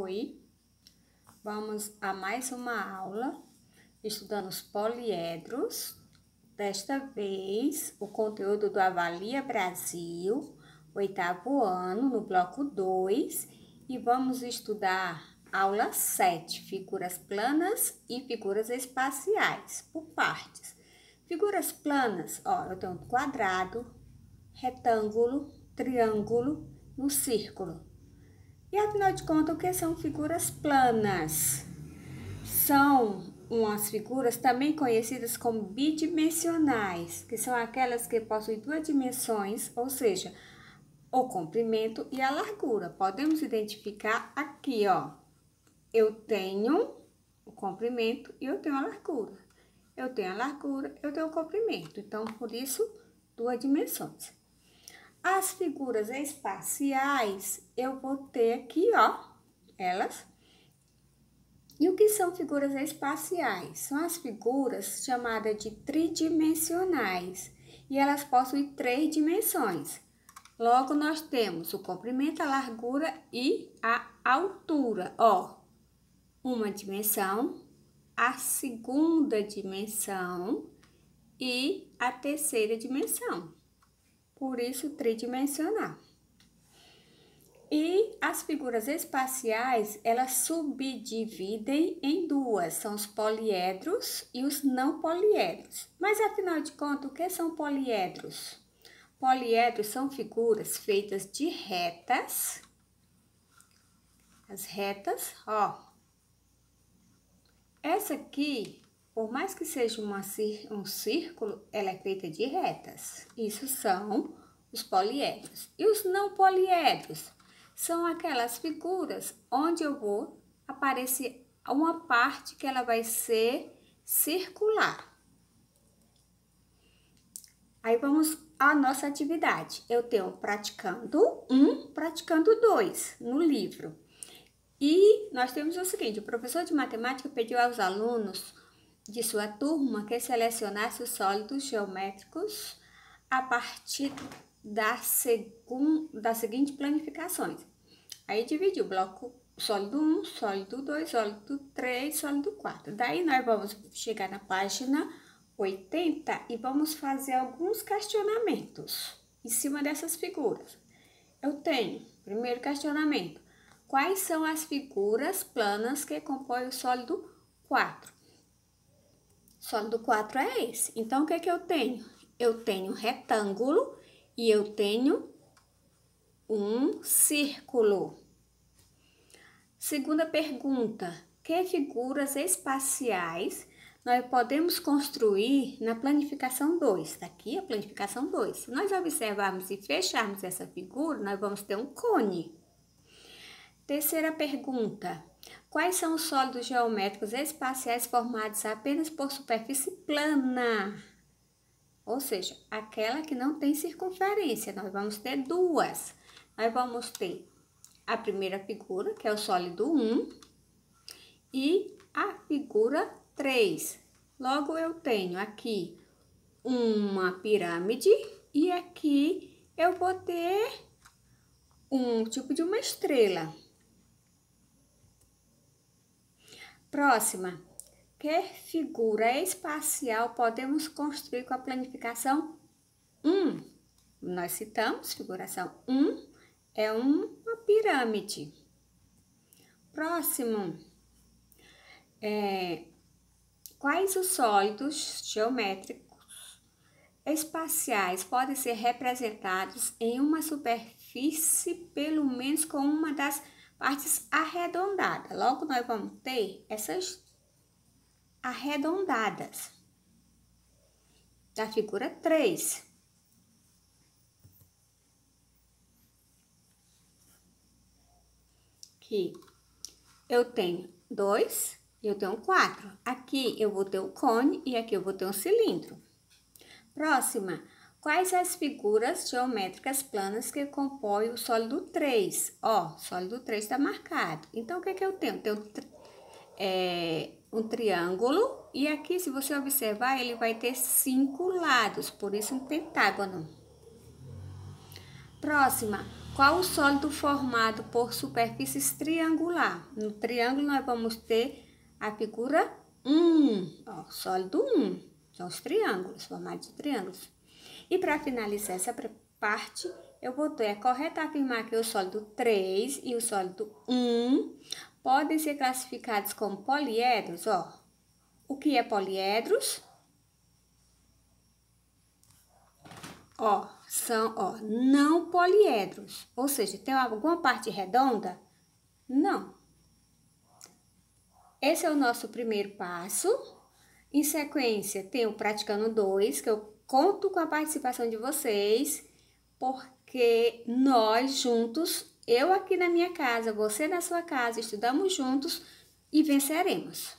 Oi, vamos a mais uma aula estudando os poliedros. Desta vez, o conteúdo do Avalia Brasil, 8º ano, no bloco 2, e vamos estudar aula 7, figuras planas e figuras espaciais, por partes. Figuras planas, ó, eu tenho um quadrado, retângulo, triângulo e um círculo. E afinal de contas, o que são figuras planas? São umas figuras também conhecidas como bidimensionais, que são aquelas que possuem duas dimensões, ou seja, o comprimento e a largura. Podemos identificar aqui, ó, eu tenho o comprimento e eu tenho a largura. Eu tenho a largura, eu tenho o comprimento. Então, por isso, duas dimensões. As figuras espaciais, eu vou ter aqui, ó, elas. E o que são figuras espaciais? São as figuras chamadas de tridimensionais. E elas possuem 3 dimensões. Logo, nós temos o comprimento, a largura e a altura. Ó, uma dimensão, a segunda dimensão e a terceira dimensão. Por isso, tridimensional. E as figuras espaciais, elas subdividem em duas, são os poliedros e os não poliedros. Mas, afinal de contas, o que são poliedros? Poliedros são figuras feitas de retas. As retas, ó. Essa aqui, por mais que seja um círculo, ela é feita de retas. Isso são os poliedros. E os não poliedros são aquelas figuras onde eu vou aparecer uma parte que ela vai ser circular. Aí vamos à nossa atividade. Eu tenho praticando 1, praticando 2 no livro. E nós temos o seguinte, o professor de matemática pediu aos alunos de sua turma que selecionasse os sólidos geométricos a partir da seguinte planificações. Aí dividiu o bloco sólido 1, sólido 2, sólido 3, sólido 4. Daí nós vamos chegar na página 80 e vamos fazer alguns questionamentos em cima dessas figuras. Eu tenho, primeiro questionamento, quais são as figuras planas que compõem o sólido 4? Sólido 4 é esse. Então, o que é que eu tenho? Eu tenho retângulo e eu tenho um círculo. Segunda pergunta, que figuras espaciais nós podemos construir na planificação 2? Tá aqui a planificação 2. Se nós observarmos e fecharmos essa figura, nós vamos ter um cone. Terceira pergunta, quais são os sólidos geométricos espaciais formados apenas por superfície plana? Ou seja, aquela que não tem circunferência. Nós vamos ter duas. Nós vamos ter a primeira figura, que é o sólido 1, e a figura 3. Logo, eu tenho aqui uma pirâmide e aqui eu vou ter um tipo de uma estrela. Próxima, que figura espacial podemos construir com a planificação 1? Nós citamos, figuração 1 é uma pirâmide. Próximo, quais os sólidos geométricos espaciais podem ser representados em uma superfície, pelo menos com uma das partes arredondadas? Logo, nós vamos ter essas arredondadas da figura 3. Aqui eu tenho 2 e eu tenho 4. Aqui eu vou ter o cone e aqui eu vou ter um cilindro. Próxima, quais as figuras geométricas planas que compõem o sólido 3? Ó, sólido 3 está marcado. Então, o que é que eu tenho? Tenho um triângulo e aqui, se você observar, ele vai ter 5 lados, por isso um pentágono. Próxima, Qual o sólido formado por superfícies triangular? No triângulo nós vamos ter a figura 1, ó, sólido 1, são os triângulos, formados de triângulos. E para finalizar essa parte, eu botei, é correto afirmar que o sólido 3 e o sólido 1 podem ser classificados como poliedros, ó. O que é poliedros? Ó, são, ó, não poliedros, ou seja, tem alguma parte redonda? Não. Esse é o nosso primeiro passo. Em sequência, tem o Praticando 2, que eu conto com a participação de vocês, porque nós juntos, eu aqui na minha casa, você na sua casa, estudamos juntos e venceremos.